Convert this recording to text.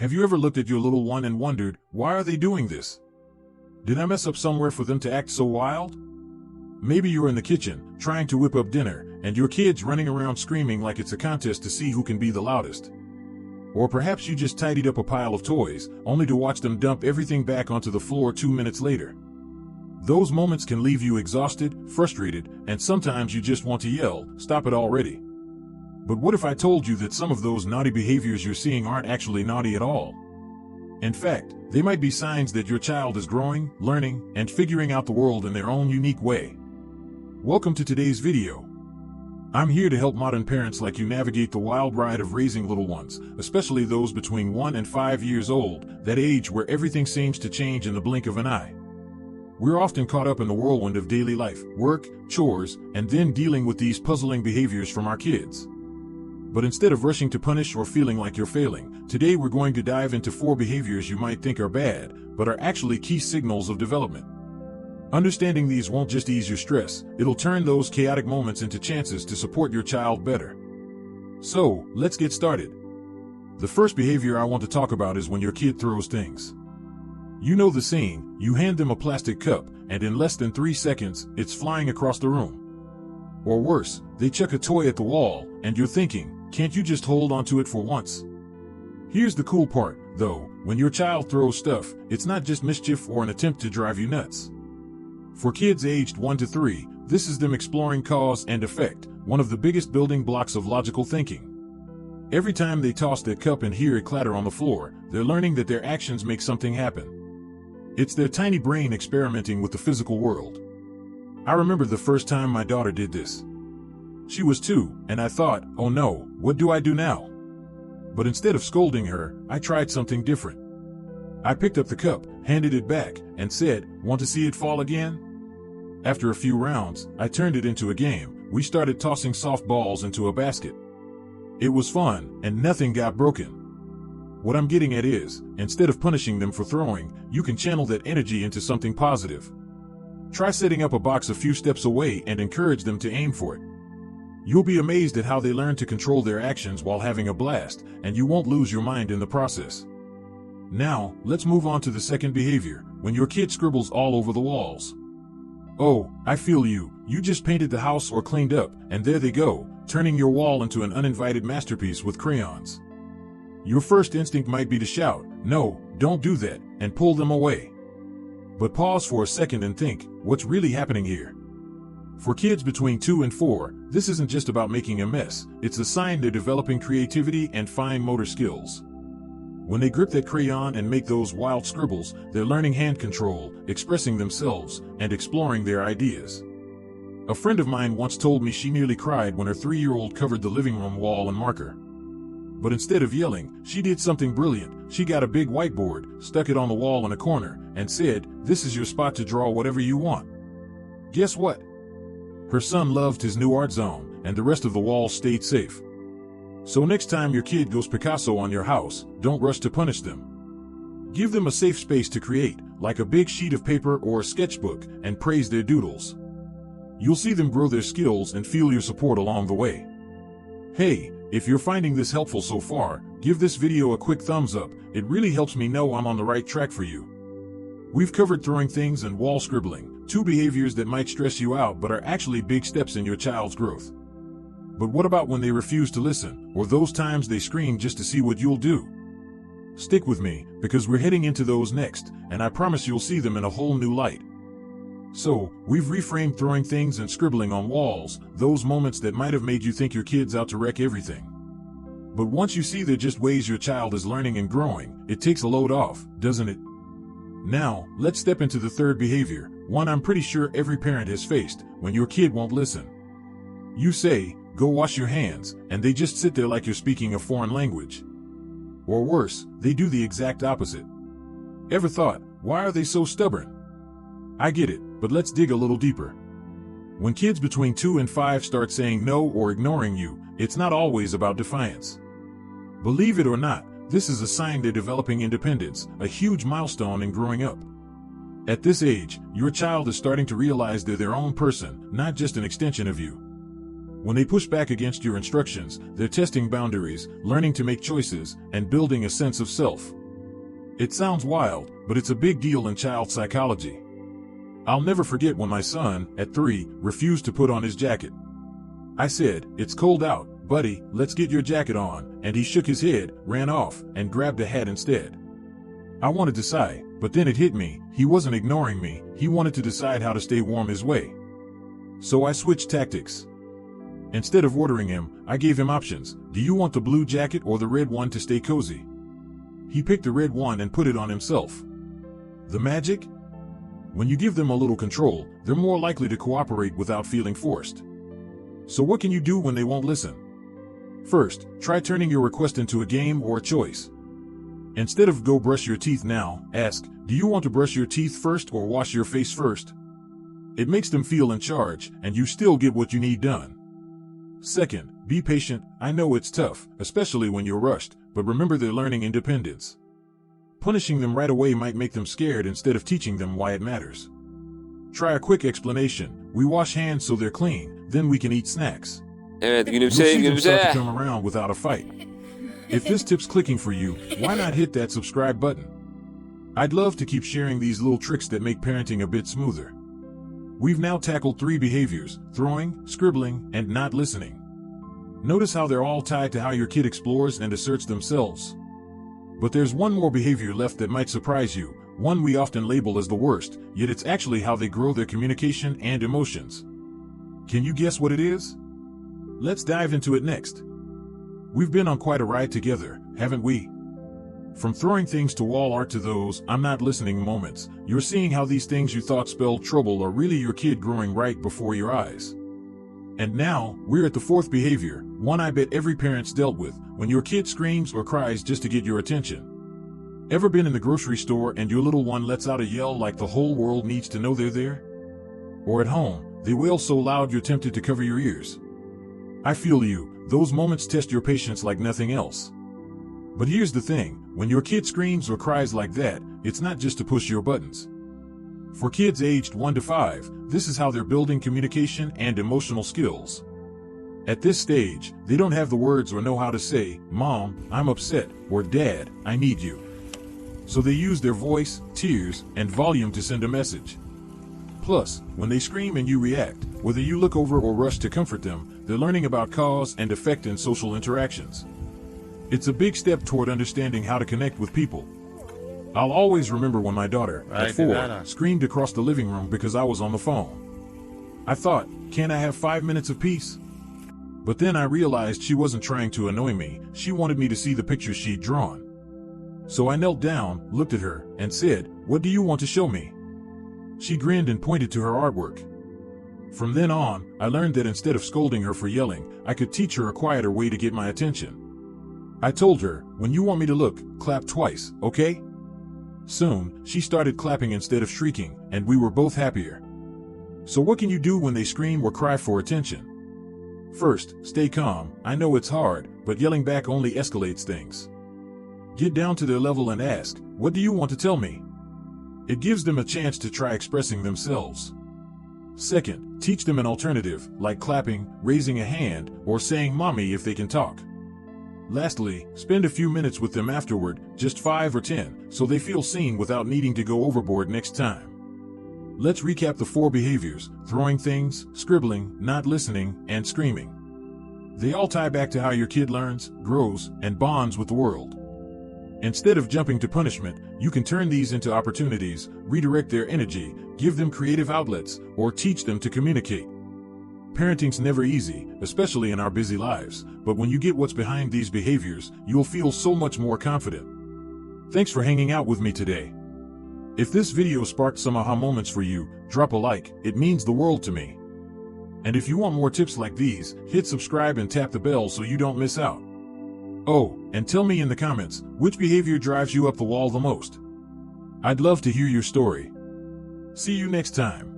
Have you ever looked at your little one and wondered, why are they doing this? Did I mess up somewhere for them to act so wild? Maybe you're in the kitchen, trying to whip up dinner, and your kid's running around screaming like it's a contest to see who can be the loudest. Or perhaps you just tidied up a pile of toys, only to watch them dump everything back onto the floor 2 minutes later. Those moments can leave you exhausted, frustrated, and sometimes you just want to yell, "Stop it already." But what if I told you that some of those naughty behaviors you're seeing aren't actually naughty at all? In fact, they might be signs that your child is growing, learning, and figuring out the world in their own unique way. Welcome to today's video. I'm here to help modern parents like you navigate the wild ride of raising little ones, especially those between 1 and 5 years old, that age where everything seems to change in the blink of an eye. We're often caught up in the whirlwind of daily life, work, chores, and then dealing with these puzzling behaviors from our kids. But instead of rushing to punish or feeling like you're failing, today we're going to dive into 4 behaviors you might think are bad, but are actually key signals of development. Understanding these won't just ease your stress, it'll turn those chaotic moments into chances to support your child better. So, let's get started. The first behavior I want to talk about is when your kid throws things. You know the scene, you hand them a plastic cup, and in less than 3 seconds, it's flying across the room. Or worse, they chuck a toy at the wall, and you're thinking, can't you just hold onto it for once? Here's the cool part, though, when your child throws stuff, it's not just mischief or an attempt to drive you nuts. For kids aged 1 to 3, this is them exploring cause and effect, one of the biggest building blocks of logical thinking. Every time they toss that cup and hear it clatter on the floor, they're learning that their actions make something happen. It's their tiny brain experimenting with the physical world. I remember the first time my daughter did this. She was 2, and I thought, oh no, what do I do now? But instead of scolding her, I tried something different. I picked up the cup, handed it back, and said, "Want to see it fall again?" After a few rounds, I turned it into a game. We started tossing soft balls into a basket. It was fun, and nothing got broken. What I'm getting at is, instead of punishing them for throwing, you can channel that energy into something positive. Try setting up a box a few steps away and encourage them to aim for it. You'll be amazed at how they learn to control their actions while having a blast, and you won't lose your mind in the process. Now, let's move on to the second behavior, when your kid scribbles all over the walls. Oh, I feel you, you just painted the house or cleaned up, and there they go, turning your wall into an uninvited masterpiece with crayons. Your first instinct might be to shout, "No, don't do that," and pull them away. But pause for a second and think, what's really happening here? For kids between 2 and 4, this isn't just about making a mess, it's a sign they're developing creativity and fine motor skills. When they grip that crayon and make those wild scribbles, they're learning hand control, expressing themselves, and exploring their ideas. A friend of mine once told me she nearly cried when her 3-year-old covered the living room wall in marker. But instead of yelling, she did something brilliant. She got a big whiteboard, stuck it on the wall in a corner, and said, "This is your spot to draw whatever you want." Guess what? Her son loved his new art zone, and the rest of the wall stayed safe. So next time your kid goes Picasso on your house, don't rush to punish them. Give them a safe space to create, like a big sheet of paper or a sketchbook, and praise their doodles. You'll see them grow their skills and feel your support along the way. Hey, if you're finding this helpful so far, give this video a quick thumbs up. It really helps me know I'm on the right track for you. We've covered throwing things and wall scribbling, 2 behaviors that might stress you out but are actually big steps in your child's growth. But what about when they refuse to listen, or those times they scream just to see what you'll do? Stick with me, because we're heading into those next, and I promise you'll see them in a whole new light. So, we've reframed throwing things and scribbling on walls, those moments that might have made you think your kid's out to wreck everything. But once you see they're just ways your child is learning and growing, it takes a load off, doesn't it? Now, let's step into the third behavior, one I'm pretty sure every parent has faced, when your kid won't listen. You say, "Go wash your hands," and they just sit there like you're speaking a foreign language. Or worse, they do the exact opposite. Ever thought, why are they so stubborn? I get it, but let's dig a little deeper. When kids between 2 and 5 start saying no or ignoring you, it's not always about defiance. Believe it or not, this is a sign they're developing independence, a huge milestone in growing up. At this age, your child is starting to realize they're their own person, not just an extension of you. When they push back against your instructions, they're testing boundaries, learning to make choices, and building a sense of self. It sounds wild, but it's a big deal in child psychology. I'll never forget when my son, at 3, refused to put on his jacket. I said, "It's cold out, buddy, let's get your jacket on," and he shook his head, ran off, and grabbed a hat instead. I wanted to sigh, but then it hit me, he wasn't ignoring me, he wanted to decide how to stay warm his way. So I switched tactics. Instead of ordering him, I gave him options. Do you want the blue jacket or the red one to stay cozy? He picked the red one and put it on himself. The magic? When you give them a little control, they're more likely to cooperate without feeling forced. So what can you do when they won't listen? First, try turning your request into a game or a choice. Instead of "go brush your teeth now," ask, "Do you want to brush your teeth first or wash your face first?" It makes them feel in charge, and you still get what you need done. Second, be patient. I know it's tough, especially when you're rushed, but remember they're learning independence. Punishing them right away might make them scared instead of teaching them why it matters. Try a quick explanation. We wash hands so they're clean, then we can eat snacks. Evet, You'll gülümse, see them start to gülümse. come around without a fight. If this tip's clicking for you, why not hit that subscribe button? I'd love to keep sharing these little tricks that make parenting a bit smoother. We've now tackled 3 behaviors: throwing, scribbling, and not listening. Notice how they're all tied to how your kid explores and asserts themselves. But there's one more behavior left that might surprise you, one we often label as the worst, yet it's actually how they grow their communication and emotions. Can you guess what it is? Let's dive into it next. We've been on quite a ride together, haven't we? From throwing things to wall art to those "I'm not listening" moments, you're seeing how these things you thought spelled trouble are really your kid growing right before your eyes. And now, we're at the 4th behavior, one I bet every parent's dealt with, when your kid screams or cries just to get your attention. Ever been in the grocery store and your little one lets out a yell like the whole world needs to know they're there? Or at home, they wail so loud you're tempted to cover your ears. I feel you, those moments test your patience like nothing else. But here's the thing, when your kid screams or cries like that, it's not just to push your buttons. For kids aged 1 to 5, this is how they're building communication and emotional skills. At this stage, they don't have the words or know how to say, "Mom, I'm upset," or "Dad, I need you." So they use their voice, tears, and volume to send a message. Plus, when they scream and you react, whether you look over or rush to comfort them, they're learning about cause and effect in social interactions. It's a big step toward understanding how to connect with people. I'll always remember when my daughter, at 4, screamed across the living room because I was on the phone. I thought, can't I have 5 minutes of peace? But then I realized she wasn't trying to annoy me, she wanted me to see the pictures she'd drawn. So I knelt down, looked at her, and said, "What do you want to show me?" She grinned and pointed to her artwork. From then on, I learned that instead of scolding her for yelling, I could teach her a quieter way to get my attention. I told her, "When you want me to look, clap twice, okay?" Soon, she started clapping instead of shrieking, and we were both happier. So what can you do when they scream or cry for attention? First, stay calm. I know it's hard, but yelling back only escalates things. Get down to their level and ask, "What do you want to tell me?" It gives them a chance to try expressing themselves. Second, teach them an alternative, like clapping, raising a hand, or saying "mommy" if they can talk. Lastly, spend a few minutes with them afterward, just 5 or 10, so they feel seen without needing to go overboard next time. Let's recap the 4 behaviors: throwing things, scribbling, not listening, and screaming. They all tie back to how your kid learns, grows, and bonds with the world. Instead of jumping to punishment, you can turn these into opportunities, redirect their energy, give them creative outlets, or teach them to communicate. Parenting's never easy, especially in our busy lives, but when you get what's behind these behaviors, you'll feel so much more confident. Thanks for hanging out with me today. If this video sparked some aha moments for you, drop a like, it means the world to me. And if you want more tips like these, hit subscribe and tap the bell so you don't miss out. Oh, and tell me in the comments, which behavior drives you up the wall the most? I'd love to hear your story. See you next time.